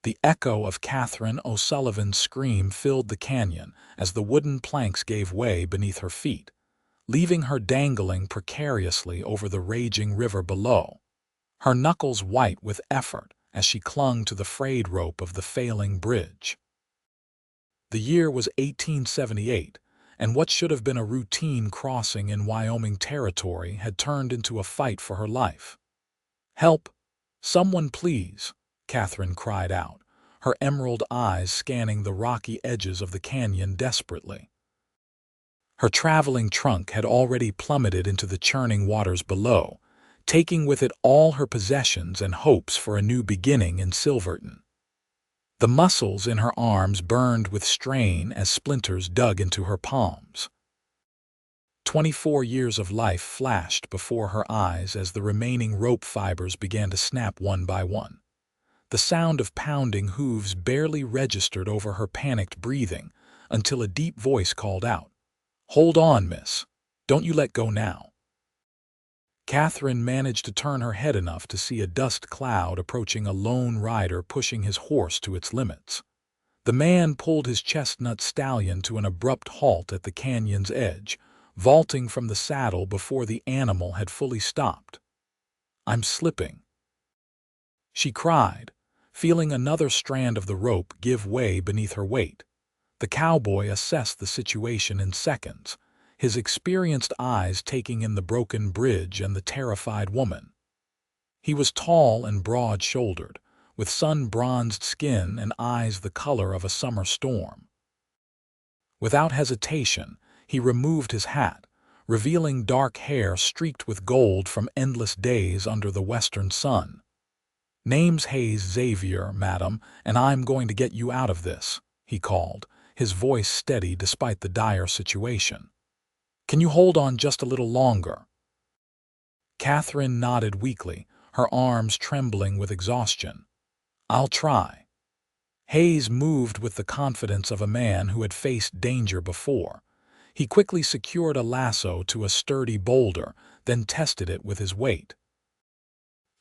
The echo of Katherine O'Sullivan's scream filled the canyon as the wooden planks gave way beneath her feet, leaving her dangling precariously over the raging river below, her knuckles white with effort as she clung to the frayed rope of the failing bridge. The year was 1878, and what should have been a routine crossing in Wyoming territory had turned into a fight for her life. "Help! Someone please!" Katherine cried out, her emerald eyes scanning the rocky edges of the canyon desperately. Her traveling trunk had already plummeted into the churning waters below, taking with it all her possessions and hopes for a new beginning in Silverton. The muscles in her arms burned with strain as splinters dug into her palms. 24 years of life flashed before her eyes as the remaining rope fibers began to snap one by one. The sound of pounding hooves barely registered over her panicked breathing until a deep voice called out, "Hold on, miss. Don't you let go now." Katherine managed to turn her head enough to see a dust cloud approaching a lone rider pushing his horse to its limits. The man pulled his chestnut stallion to an abrupt halt at the canyon's edge, vaulting from the saddle before the animal had fully stopped. "I'm slipping," she cried, feeling another strand of the rope give way beneath her weight. The cowboy assessed the situation in seconds, his experienced eyes taking in the broken bridge and the terrified woman. He was tall and broad-shouldered, with sun-bronzed skin and eyes the color of a summer storm. Without hesitation, he removed his hat, revealing dark hair streaked with gold from endless days under the western sun. "Name's Hayes Xavier, madam, and I'm going to get you out of this," he called, his voice steady despite the dire situation. "Can you hold on just a little longer?" Katherine nodded weakly, her arms trembling with exhaustion. "I'll try." Hayes moved with the confidence of a man who had faced danger before. He quickly secured a lasso to a sturdy boulder, then tested it with his weight.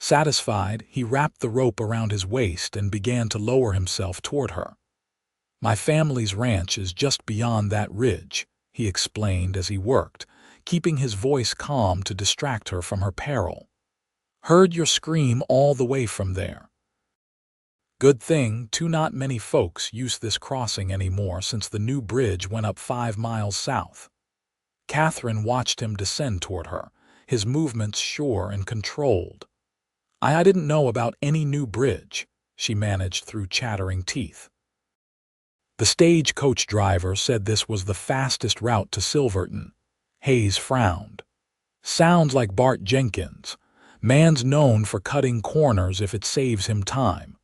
Satisfied, he wrapped the rope around his waist and began to lower himself toward her. "My family's ranch is just beyond that ridge," he explained as he worked, keeping his voice calm to distract her from her peril. "Heard your scream all the way from there. Good thing, too, not many folks use this crossing anymore since the new bridge went up 5 miles south." Katherine watched him descend toward her, his movements sure and controlled. I didn't know about any new bridge," she managed through chattering teeth. "The stagecoach driver said this was the fastest route to Silverton." Hayes frowned. "Sounds like Bart Jenkins. Man's known for cutting corners if it saves him time."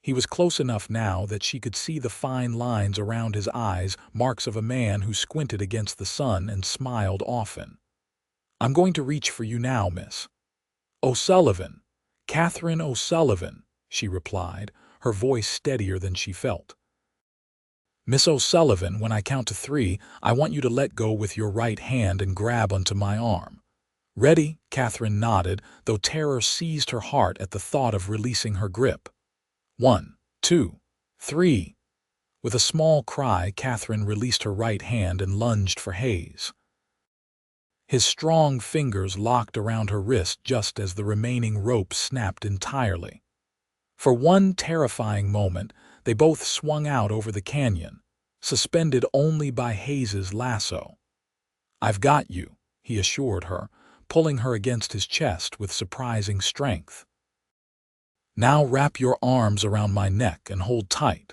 He was close enough now that she could see the fine lines around his eyes, marks of a man who squinted against the sun and smiled often. "I'm going to reach for you now, miss." "O'Sullivan. Katherine O'Sullivan," she replied, her voice steadier than she felt. "Miss O'Sullivan, when I count to 3, I want you to let go with your right hand and grab onto my arm." "Ready?" Katherine nodded, though terror seized her heart at the thought of releasing her grip. 1, 2, 3. With a small cry, Katherine released her right hand and lunged for Hayes. His strong fingers locked around her wrist just as the remaining rope snapped entirely. For one terrifying moment, they both swung out over the canyon, suspended only by Hayes's lasso. "I've got you," he assured her, pulling her against his chest with surprising strength. "Now wrap your arms around my neck and hold tight."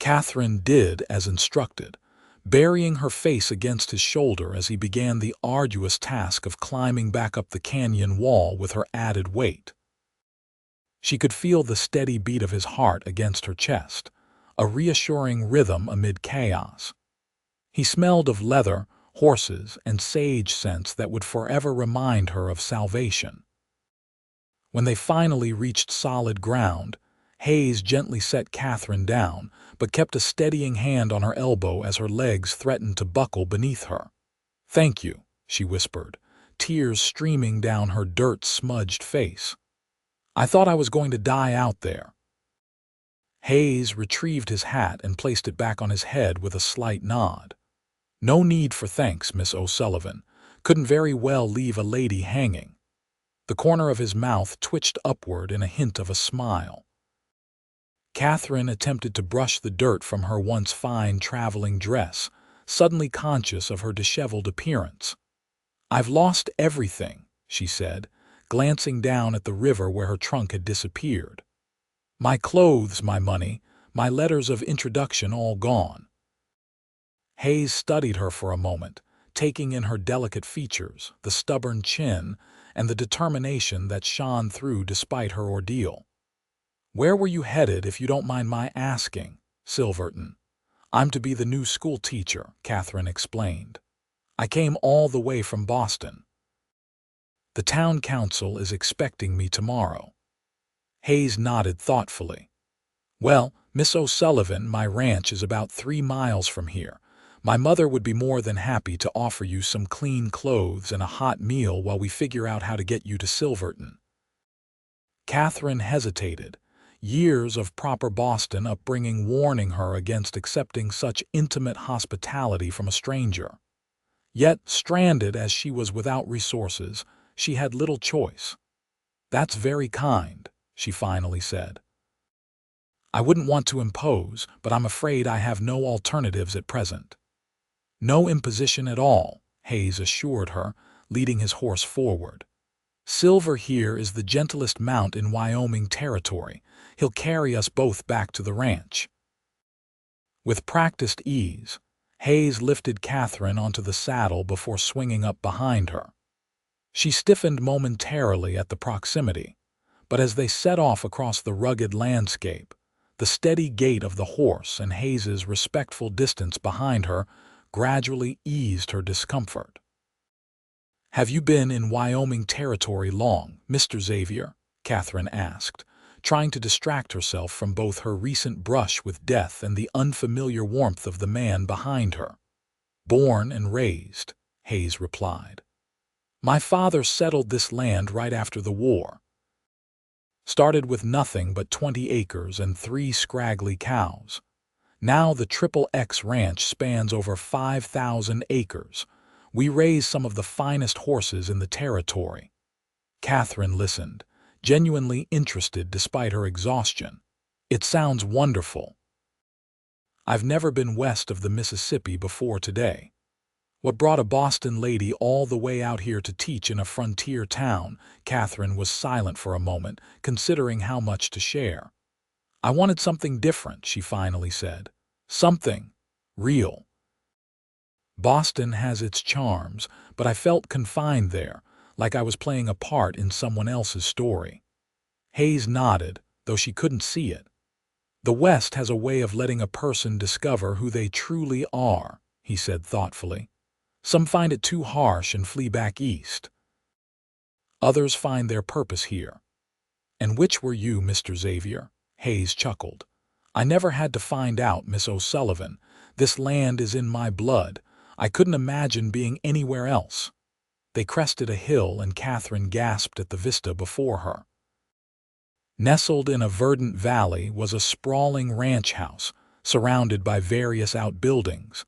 Katherine did as instructed, burying her face against his shoulder as he began the arduous task of climbing back up the canyon wall with her added weight. She could feel the steady beat of his heart against her chest, a reassuring rhythm amid chaos. He smelled of leather, horses, and sage scents that would forever remind her of salvation. When they finally reached solid ground, Hayes gently set Katherine down, but kept a steadying hand on her elbow as her legs threatened to buckle beneath her. "Thank you," she whispered, tears streaming down her dirt-smudged face. "I thought I was going to die out there." Hayes retrieved his hat and placed it back on his head with a slight nod. "No need for thanks, Miss O'Sullivan. Couldn't very well leave a lady hanging." The corner of his mouth twitched upward in a hint of a smile. Katherine attempted to brush the dirt from her once fine traveling dress, suddenly conscious of her disheveled appearance. "I've lost everything," she said, glancing down at the river where her trunk had disappeared. "My clothes, my money, my letters of introduction all gone." Hayes studied her for a moment, taking in her delicate features, the stubborn chin, and the determination that shone through despite her ordeal. "Where were you headed, if you don't mind my asking?" "Silverton. I'm to be the new schoolteacher," Katherine explained. "I came all the way from Boston. The town council is expecting me tomorrow." Hayes nodded thoughtfully. "Well, Miss O'Sullivan, my ranch is about 3 miles from here. My mother would be more than happy to offer you some clean clothes and a hot meal while we figure out how to get you to Silverton." Katherine hesitated, years of proper Boston upbringing warning her against accepting such intimate hospitality from a stranger. Yet, stranded as she was without resources, she had little choice. "That's very kind," she finally said. "I wouldn't want to impose, but I'm afraid I have no alternatives at present." "No imposition at all," Hayes assured her, leading his horse forward. "Silver here is the gentlest mount in Wyoming territory. He'll carry us both back to the ranch." With practiced ease, Hayes lifted Katherine onto the saddle before swinging up behind her. She stiffened momentarily at the proximity, but as they set off across the rugged landscape, the steady gait of the horse and Hayes's respectful distance behind her gradually eased her discomfort. "Have you been in Wyoming territory long, Mr. Xavier?" Katherine asked, trying to distract herself from both her recent brush with death and the unfamiliar warmth of the man behind her. "Born and raised," Hayes replied. "My father settled this land right after the war. Started with nothing but 20 acres and 3 scraggly cows. Now the XXX ranch spans over 5,000 acres. We raise some of the finest horses in the territory." Katherine listened, genuinely interested despite her exhaustion. "It sounds wonderful. I've never been west of the Mississippi before today. What brought a Boston lady all the way out here to teach in a frontier town?" Katherine was silent for a moment, considering how much to share. "I wanted something different," she finally said. "Something real. Boston has its charms, but I felt confined there, like I was playing a part in someone else's story." Hayes nodded, though she couldn't see it. "The West has a way of letting a person discover who they truly are," he said thoughtfully. "Some find it too harsh and flee back east. Others find their purpose here." "And which were you, Mr. Xavier?" Hayes chuckled. "I never had to find out, Miss O'Sullivan. This land is in my blood. I couldn't imagine being anywhere else." They crested a hill and Katherine gasped at the vista before her. Nestled in a verdant valley was a sprawling ranch house, surrounded by various outbuildings,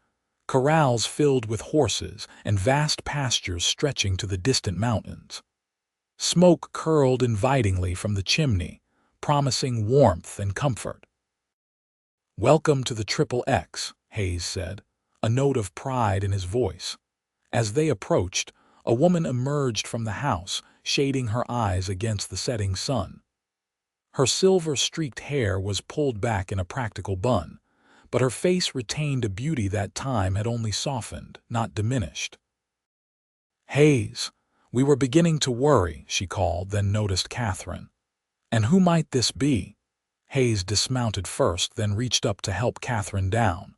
corrals filled with horses, and vast pastures stretching to the distant mountains. Smoke curled invitingly from the chimney, promising warmth and comfort. "Welcome to the XXX," Hayes said, a note of pride in his voice. As they approached, a woman emerged from the house, shading her eyes against the setting sun. Her silver-streaked hair was pulled back in a practical bun, but her face retained a beauty that time had only softened, not diminished. "Hayes, we were beginning to worry," she called, then noticed Katherine. "And who might this be?" Hayes dismounted first, then reached up to help Katherine down.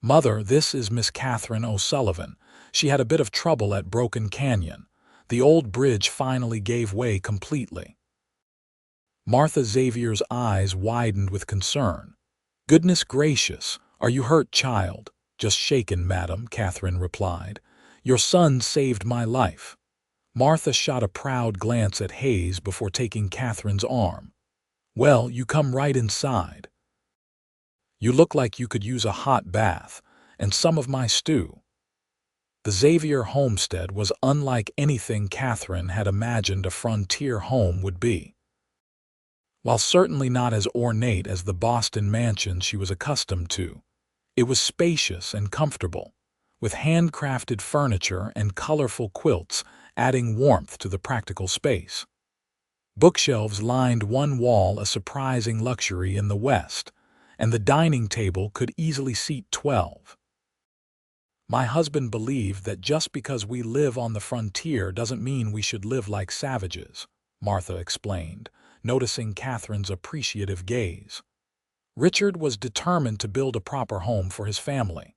"Mother, this is Miss Katherine O'Sullivan. She had a bit of trouble at Broken Canyon. The old bridge finally gave way completely." Martha Xavier's eyes widened with concern. "Goodness gracious, are you hurt, child?" "Just shaken, madam," Katherine replied. "Your son saved my life." Martha shot a proud glance at Hayes before taking Katherine's arm. "Well, you come right inside." You look like you could use a hot bath and some of my stew." The Xavier homestead was unlike anything Katherine had imagined a frontier home would be. While certainly not as ornate as the Boston mansions she was accustomed to, it was spacious and comfortable, with handcrafted furniture and colorful quilts adding warmth to the practical space. Bookshelves lined one wall, a surprising luxury in the West, and the dining table could easily seat 12. "My husband believed that just because we live on the frontier doesn't mean we should live like savages," Martha explained, noticing Katherine's appreciative gaze. "Richard was determined to build a proper home for his family."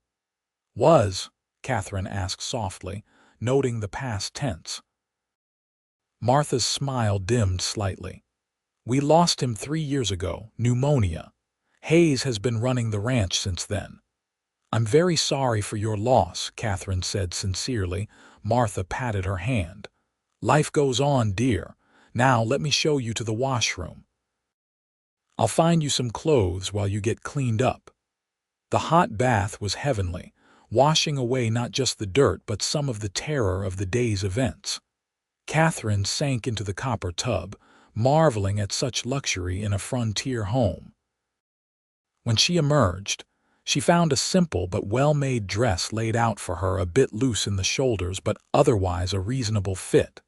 "Was?" Katherine asked softly, noting the past tense. Martha's smile dimmed slightly. "We lost him 3 years ago, pneumonia. Hayes has been running the ranch since then." "I'm very sorry for your loss," Katherine said sincerely. Martha patted her hand. "Life goes on, dear. Now let me show you to the washroom. I'll find you some clothes while you get cleaned up." The hot bath was heavenly, washing away not just the dirt but some of the terror of the day's events. Katherine sank into the copper tub, marveling at such luxury in a frontier home. When she emerged, she found a simple but well-made dress laid out for her, a bit loose in the shoulders but otherwise a reasonable fit.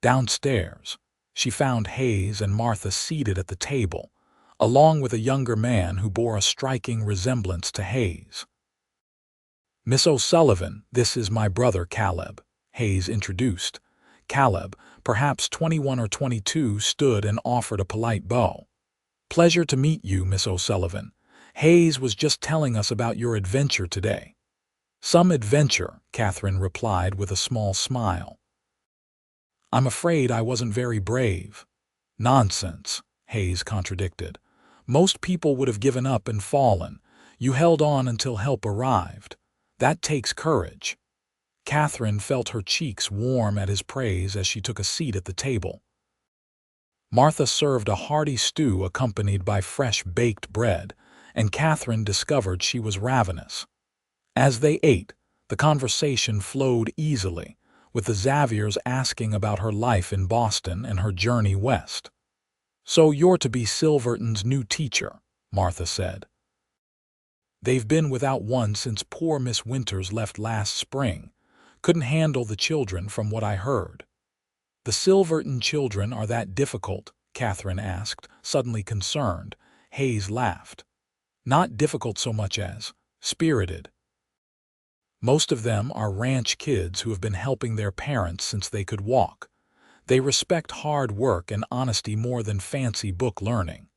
Downstairs, she found Hayes and Martha seated at the table, along with a younger man who bore a striking resemblance to Hayes. "Miss O'Sullivan, this is my brother Caleb," Hayes introduced. Caleb, perhaps 21 or 22, stood and offered a polite bow. "Pleasure to meet you, Miss O'Sullivan. Hayes was just telling us about your adventure today." "Some adventure," Katherine replied with a small smile. "I'm afraid I wasn't very brave." "Nonsense," Hayes contradicted. "Most people would have given up and fallen. You held on until help arrived. That takes courage." Katherine felt her cheeks warm at his praise as she took a seat at the table. Martha served a hearty stew accompanied by fresh baked bread, and Katherine discovered she was ravenous. As they ate, the conversation flowed easily, with the Xaviers asking about her life in Boston and her journey west. "So you're to be Silverton's new teacher," Martha said. "They've been without one since poor Miss Winters left last spring. Couldn't handle the children from what I heard." "The Silverton children are that difficult?" Katherine asked, suddenly concerned. Hayes laughed. "Not difficult so much as spirited. Most of them are ranch kids who have been helping their parents since they could walk. They respect hard work and honesty more than fancy book learning."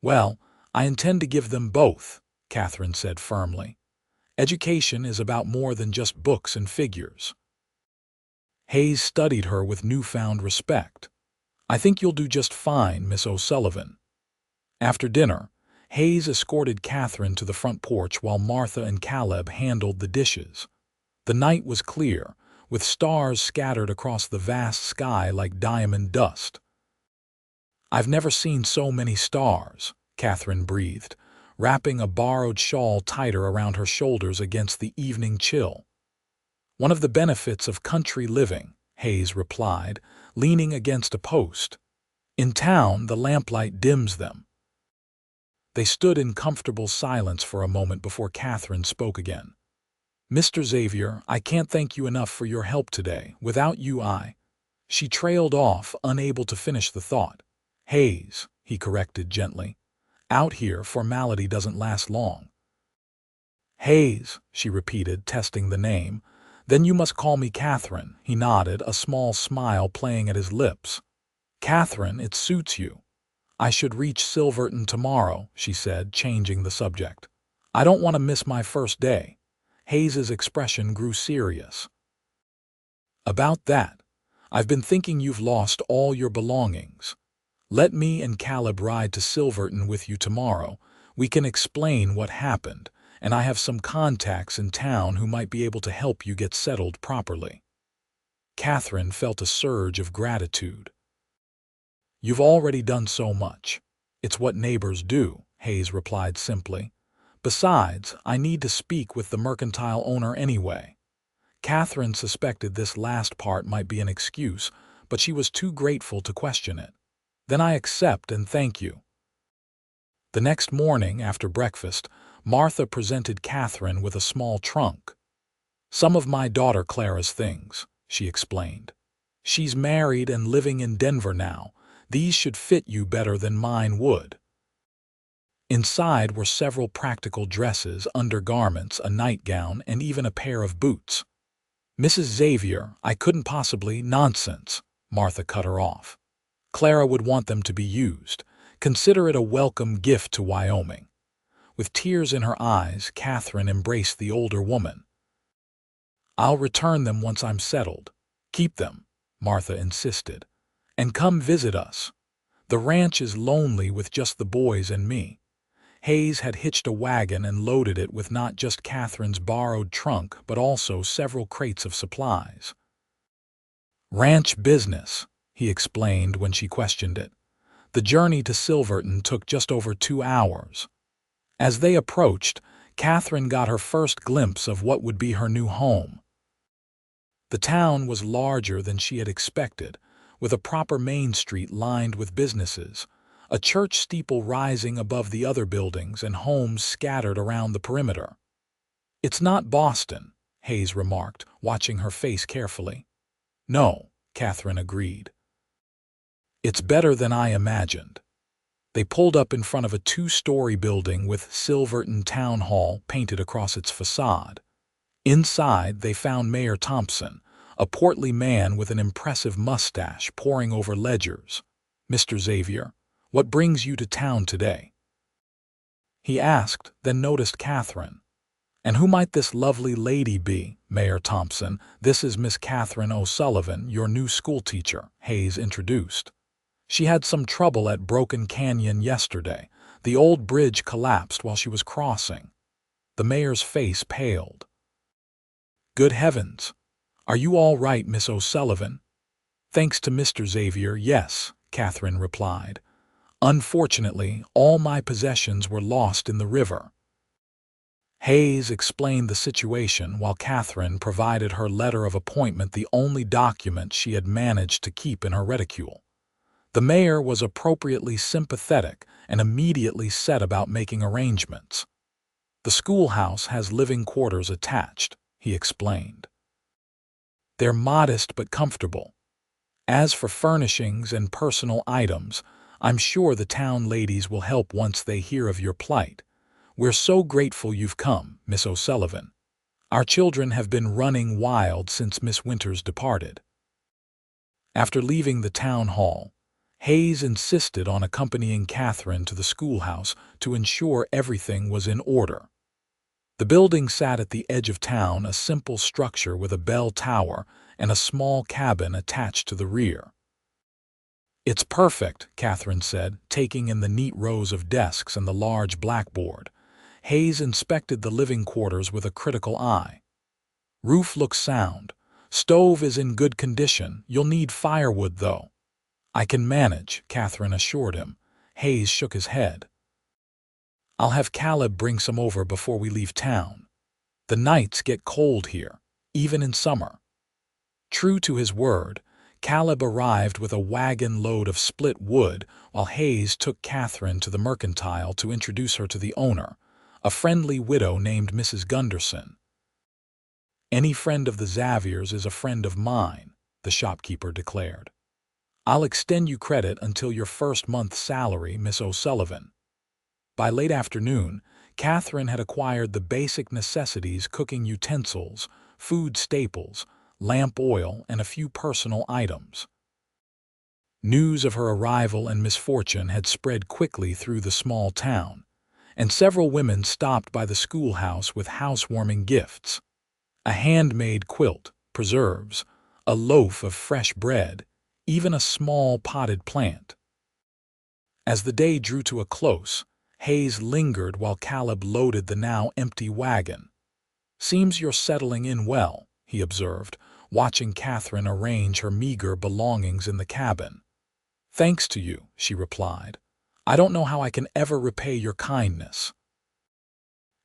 "Well, I intend to give them both," Katherine said firmly. "Education is about more than just books and figures." Hayes studied her with newfound respect. "I think you'll do just fine, Miss O'Sullivan." After dinner, Hayes escorted Katherine to the front porch while Martha and Caleb handled the dishes. The night was clear, with stars scattered across the vast sky like diamond dust. "I've never seen so many stars," Katherine breathed, wrapping a borrowed shawl tighter around her shoulders against the evening chill. "One of the benefits of country living," Hayes replied, leaning against a post. "In town, the lamplight dims them." They stood in comfortable silence for a moment before Katherine spoke again. "Mr. Xavier, I can't thank you enough for your help today. Without you, I—" She trailed off, unable to finish the thought. "Hayes," he corrected gently. "Out here, formality doesn't last long." "Hayes," she repeated, testing the name. "Then you must call me Katherine," he nodded, a small smile playing at his lips. "Katherine, it suits you." "I should reach Silverton tomorrow," she said, changing the subject. "I don't want to miss my first day." Hayes's expression grew serious. "About that, I've been thinking you've lost all your belongings. Let me and Caleb ride to Silverton with you tomorrow. We can explain what happened, and I have some contacts in town who might be able to help you get settled properly." Katherine felt a surge of gratitude. "You've already done so much. It's what neighbors do," Hayes replied simply. Besides, I need to speak with the mercantile owner anyway. Katherine suspected this last part might be an excuse, but she was too grateful to question it. Then I accept and thank you. The next morning, after breakfast, Martha presented Katherine with a small trunk. Some of my daughter Clara's things, she explained. She's married and living in Denver now. These should fit you better than mine would. Inside were several practical dresses, undergarments, a nightgown, and even a pair of boots. Mrs. Xavier, I couldn't possibly— Nonsense, Martha cut her off. Clara would want them to be used. Consider it a welcome gift to Wyoming. With tears in her eyes, Katherine embraced the older woman. I'll return them once I'm settled. Keep them, Martha insisted. And come visit us. The ranch is lonely with just the boys and me. Hayes had hitched a wagon and loaded it with not just Katherine's borrowed trunk, but also several crates of supplies. Ranch business, he explained when she questioned it. The journey to Silverton took just over 2 hours. As they approached, Katherine got her first glimpse of what would be her new home. The town was larger than she had expected, with a proper main street lined with businesses, a church steeple rising above the other buildings, and homes scattered around the perimeter. It's not Boston, Hayes remarked, watching her face carefully. No, Katherine agreed. It's better than I imagined. They pulled up in front of a 2-story building with Silverton Town Hall painted across its facade. Inside, they found Mayor Thompson, a portly man with an impressive mustache, poring over ledgers. Mr. Xavier, what brings you to town today? He asked, then noticed Katherine. And who might this lovely lady be, Mayor Thompson? This is Miss Katherine O'Sullivan, your new schoolteacher, Hayes introduced. She had some trouble at Broken Canyon yesterday. The old bridge collapsed while she was crossing. The mayor's face paled. Good heavens! Are you all right, Miss O'Sullivan? Thanks to Mr. Xavier, yes, Katherine replied. Unfortunately, all my possessions were lost in the river. Hayes explained the situation while Katherine provided her letter of appointment, the only document she had managed to keep in her reticule. The mayor was appropriately sympathetic and immediately set about making arrangements. The schoolhouse has living quarters attached, he explained. They're modest but comfortable. As for furnishings and personal items, I'm sure the town ladies will help once they hear of your plight. We're so grateful you've come, Miss O'Sullivan. Our children have been running wild since Miss Winters departed. After leaving the town hall, Hayes insisted on accompanying Katherine to the schoolhouse to ensure everything was in order. The building sat at the edge of town, a simple structure with a bell tower and a small cabin attached to the rear. It's perfect, Katherine said, taking in the neat rows of desks and the large blackboard. Hayes inspected the living quarters with a critical eye. Roof looks sound. Stove is in good condition. You'll need firewood, though. I can manage, Katherine assured him. Hayes shook his head. I'll have Caleb bring some over before we leave town. The nights get cold here, even in summer. True to his word, Caleb arrived with a wagon load of split wood while Hayes took Katherine to the mercantile to introduce her to the owner, a friendly widow named Mrs. Gunderson. Any friend of the Xaviers is a friend of mine, the shopkeeper declared. I'll extend you credit until your first month's salary, Miss O'Sullivan. By late afternoon, Katherine had acquired the basic necessities: cooking utensils, food staples, lamp oil, and a few personal items. News of her arrival and misfortune had spread quickly through the small town, and several women stopped by the schoolhouse with housewarming gifts: a handmade quilt, preserves, a loaf of fresh bread, even a small potted plant. As the day drew to a close, Hayes lingered while Caleb loaded the now empty wagon. Seems you're settling in well, he observed, watching Katherine arrange her meager belongings in the cabin. Thanks to you, she replied. I don't know how I can ever repay your kindness.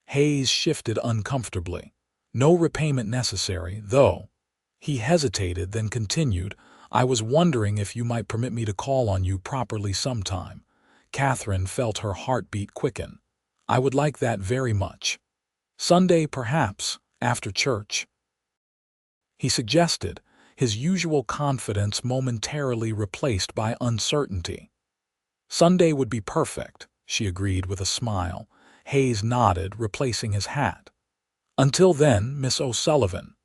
Hayes shifted uncomfortably. No repayment necessary, though. He hesitated, then continued, I was wondering if you might permit me to call on you properly sometime. Katherine felt her heartbeat quicken. I would like that very much. Sunday, perhaps, after church. He suggested, his usual confidence momentarily replaced by uncertainty. Sunday would be perfect, she agreed with a smile. Hayes nodded, replacing his hat. Until then, Miss O'Sullivan.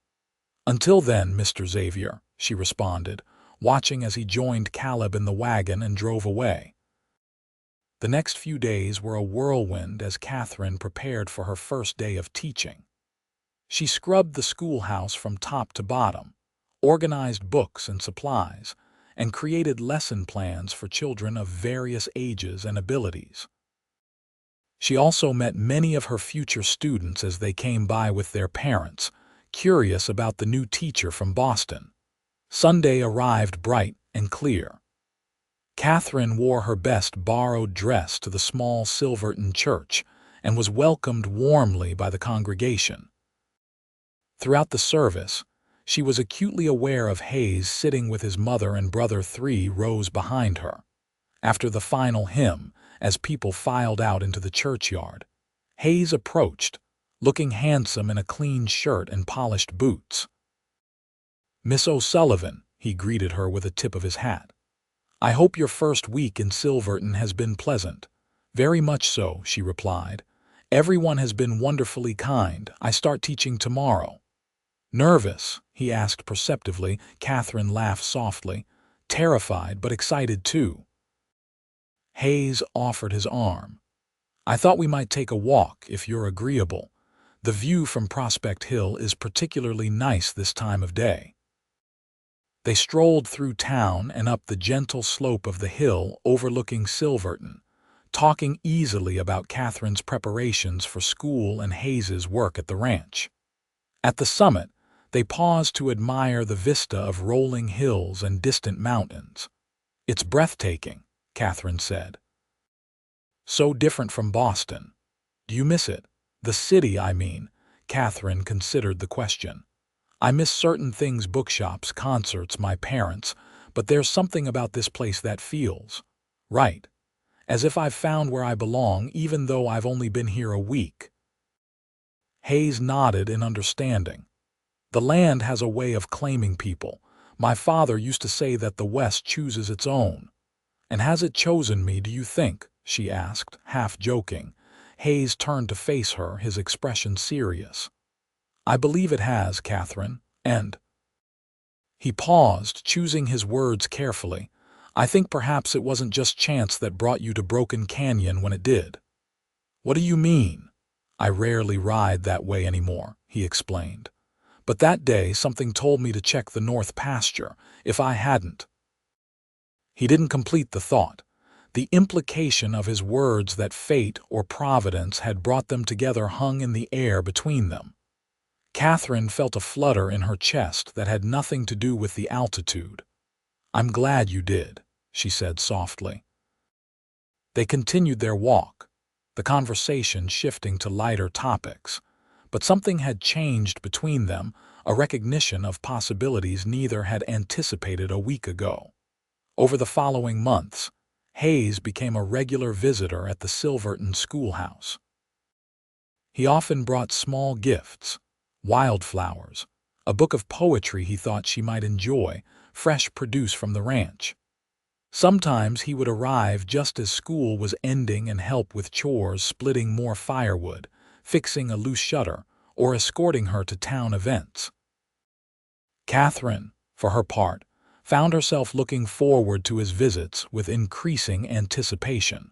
Until then, Mr. Xavier, she responded, watching as he joined Caleb in the wagon and drove away. The next few days were a whirlwind as Katherine prepared for her first day of teaching. She scrubbed the schoolhouse from top to bottom, organized books and supplies, and created lesson plans for children of various ages and abilities. She also met many of her future students as they came by with their parents, curious about the new teacher from Boston. Sunday arrived bright and clear. Katherine wore her best borrowed dress to the small Silverton church and was welcomed warmly by the congregation. Throughout the service, she was acutely aware of Hayes sitting with his mother and brother 3 rows behind her. After the final hymn, as people filed out into the churchyard, Hayes approached, looking handsome in a clean shirt and polished boots. Miss O'Sullivan, he greeted her with a tip of his hat. I hope your first week in Silverton has been pleasant. Very much so, she replied. Everyone has been wonderfully kind. I start teaching tomorrow. Nervous? He asked perceptively. Katherine laughed softly. Terrified, but excited too. Hayes offered his arm. I thought we might take a walk, if you're agreeable. The view from Prospect Hill is particularly nice this time of day. They strolled through town and up the gentle slope of the hill overlooking Silverton, talking easily about Katherine's preparations for school and Hayes's work at the ranch. At the summit, they paused to admire the vista of rolling hills and distant mountains. It's breathtaking, Katherine said. So different from Boston. Do you miss it? The city, I mean. Katherine considered the question. I miss certain things, bookshops, concerts, my parents, but there's something about this place that feels right, as if I've found where I belong even though I've only been here a week. Hayes nodded in understanding. The land has a way of claiming people. My father used to say that the West chooses its own. And has it chosen me, do you think? She asked, half joking. Hayes turned to face her, his expression serious. I believe it has, Katherine, and... He paused, choosing his words carefully. I think perhaps it wasn't just chance that brought you to Broken Canyon when it did. What do you mean? I rarely ride that way anymore, he explained. But that day something told me to check the north pasture, if I hadn't. He didn't complete the thought. The implication of his words that fate or providence had brought them together hung in the air between them. Katherine felt a flutter in her chest that had nothing to do with the altitude. I'm glad you did, she said softly. They continued their walk, the conversation shifting to lighter topics. But something had changed between them, a recognition of possibilities neither had anticipated a week ago. Over the following months, Hayes became a regular visitor at the Silverton schoolhouse. He often brought small gifts, wildflowers, a book of poetry he thought she might enjoy, fresh produce from the ranch. Sometimes he would arrive just as school was ending and help with chores, splitting more firewood, fixing a loose shutter, or escorting her to town events. Katherine, for her part, found herself looking forward to his visits with increasing anticipation.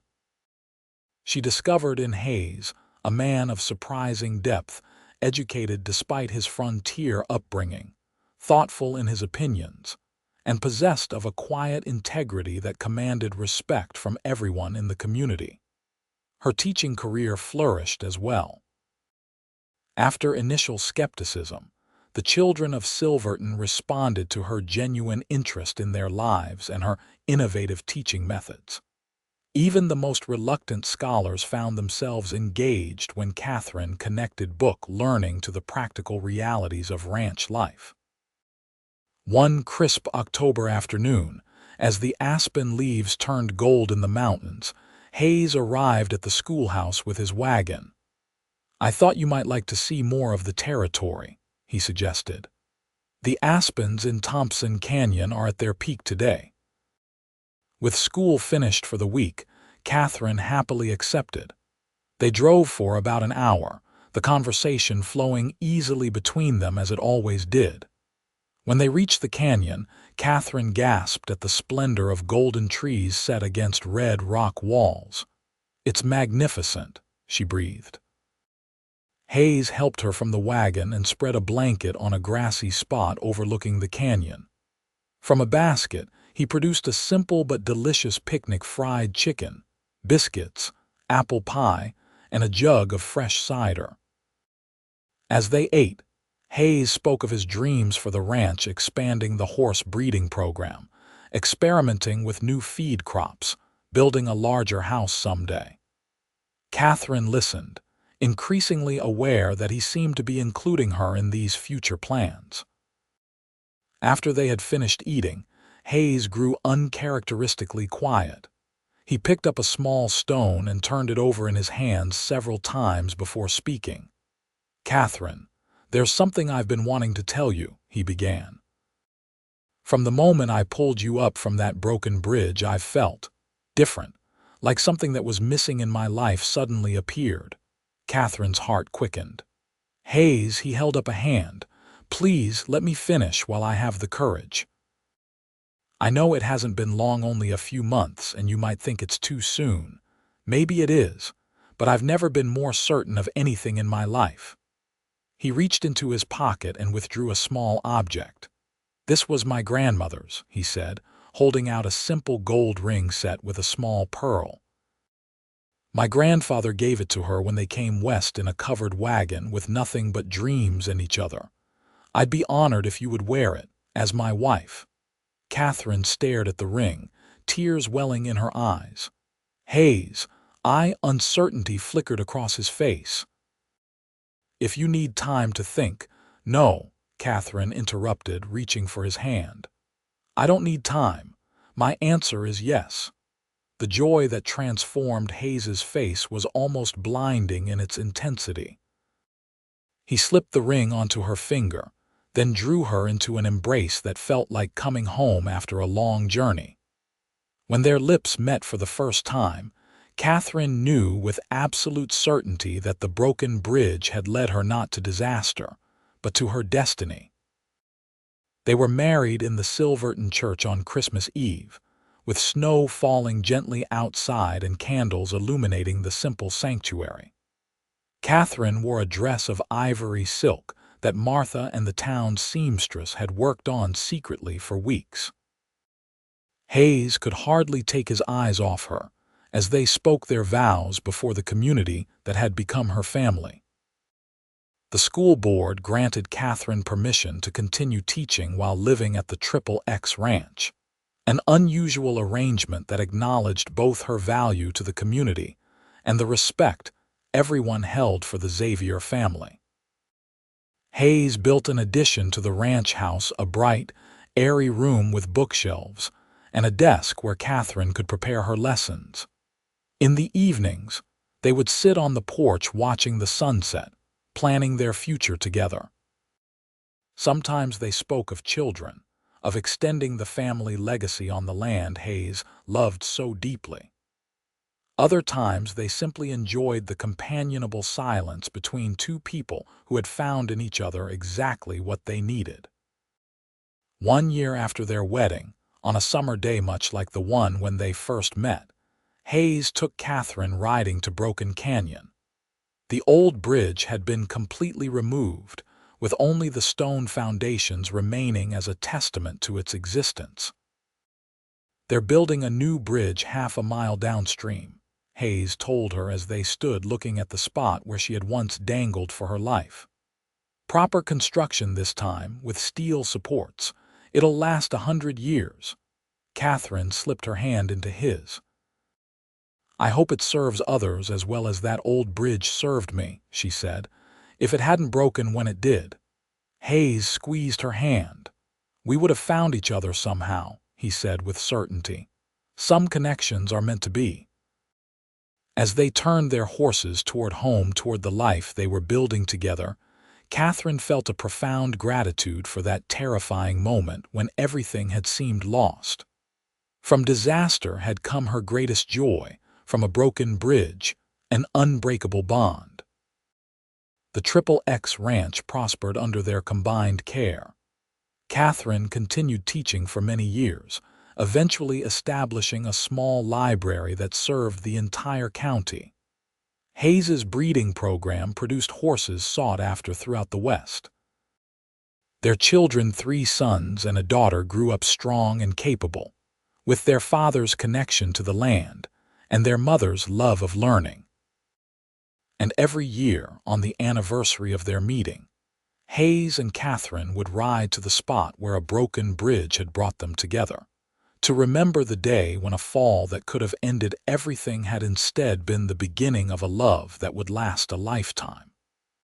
She discovered in Hayes a man of surprising depth, educated despite his frontier upbringing, thoughtful in his opinions, and possessed of a quiet integrity that commanded respect from everyone in the community. Her teaching career flourished as well. After initial skepticism, the children of Silverton responded to her genuine interest in their lives and her innovative teaching methods. Even the most reluctant scholars found themselves engaged when Katherine connected book learning to the practical realities of ranch life. One crisp October afternoon, as the aspen leaves turned gold in the mountains, Hayes arrived at the schoolhouse with his wagon. "I thought you might like to see more of the territory," he suggested. "The aspens in Thompson Canyon are at their peak today." With school finished for the week, Katherine happily accepted. They drove for about an hour, the conversation flowing easily between them as it always did. When they reached the canyon, Katherine gasped at the splendor of golden trees set against red rock walls. "It's magnificent," she breathed. Hayes helped her from the wagon and spread a blanket on a grassy spot overlooking the canyon. From a basket, he produced a simple but delicious picnic: fried chicken, biscuits, apple pie, and a jug of fresh cider. As they ate, Hayes spoke of his dreams for the ranch, expanding the horse breeding program, experimenting with new feed crops, building a larger house someday. Katherine listened, increasingly aware that he seemed to be including her in these future plans. After they had finished eating, Hayes grew uncharacteristically quiet. He picked up a small stone and turned it over in his hands several times before speaking. "Katherine, there's something I've been wanting to tell you," he began. "From the moment I pulled you up from that broken bridge, I've felt different, like something that was missing in my life suddenly appeared." Katherine's heart quickened. "Hayes," he held up a hand, "please let me finish while I have the courage. I know it hasn't been long, only a few months, and you might think it's too soon. Maybe it is, but I've never been more certain of anything in my life." He reached into his pocket and withdrew a small object. "This was my grandmother's," he said, holding out a simple gold ring set with a small pearl. "My grandfather gave it to her when they came west in a covered wagon with nothing but dreams and each other. I'd be honored if you would wear it, as my wife." Katherine stared at the ring, tears welling in her eyes. "Hayes, uncertainty flickered across his face. "If you need time to think—" "No," Katherine interrupted, reaching for his hand. "I don't need time. My answer is yes." The joy that transformed Hayes's face was almost blinding in its intensity. He slipped the ring onto her finger, then drew her into an embrace that felt like coming home after a long journey. When their lips met for the first time, Katherine knew with absolute certainty that the broken bridge had led her not to disaster, but to her destiny. They were married in the Silverton church on Christmas Eve, with snow falling gently outside and candles illuminating the simple sanctuary. Katherine wore a dress of ivory silk that Martha and the town's seamstress had worked on secretly for weeks. Hayes could hardly take his eyes off her as they spoke their vows before the community that had become her family. The school board granted Katherine permission to continue teaching while living at the XXX Ranch, an unusual arrangement that acknowledged both her value to the community and the respect everyone held for the Xavier family. Hayes built an addition to the ranch house, a bright, airy room with bookshelves and a desk where Katherine could prepare her lessons. In the evenings, they would sit on the porch watching the sunset, planning their future together. Sometimes they spoke of children, of extending the family legacy on the land Hayes loved so deeply. Other times they simply enjoyed the companionable silence between two people who had found in each other exactly what they needed. One year after their wedding, on a summer day much like the one when they first met, Hayes took Katherine riding to Broken Canyon. The old bridge had been completely removed, with only the stone foundations remaining as a testament to its existence. "They're building a new bridge half a mile downstream," Hayes told her as they stood looking at the spot where she had once dangled for her life. "Proper construction this time, with steel supports. It'll last 100 years." Katherine slipped her hand into his. I hope it serves others as well as that old bridge served me, she said, if it hadn't broken when it did. Hayes squeezed her hand. We would have found each other somehow, he said with certainty. Some connections are meant to be. As they turned their horses toward home, toward the life they were building together, Katherine felt a profound gratitude for that terrifying moment when everything had seemed lost. From disaster had come her greatest joy, from a broken bridge, an unbreakable bond. The XXX ranch prospered under their combined care. Katherine continued teaching for many years, eventually establishing a small library that served the entire county. Hayes's breeding program produced horses sought after throughout the West. Their children, 3 sons and a daughter, grew up strong and capable, with their father's connection to the land and their mother's love of learning. And every year, on the anniversary of their meeting, Hayes and Katherine would ride to the spot where a broken bridge had brought them together, to remember the day when a fall that could have ended everything had instead been the beginning of a love that would last a lifetime.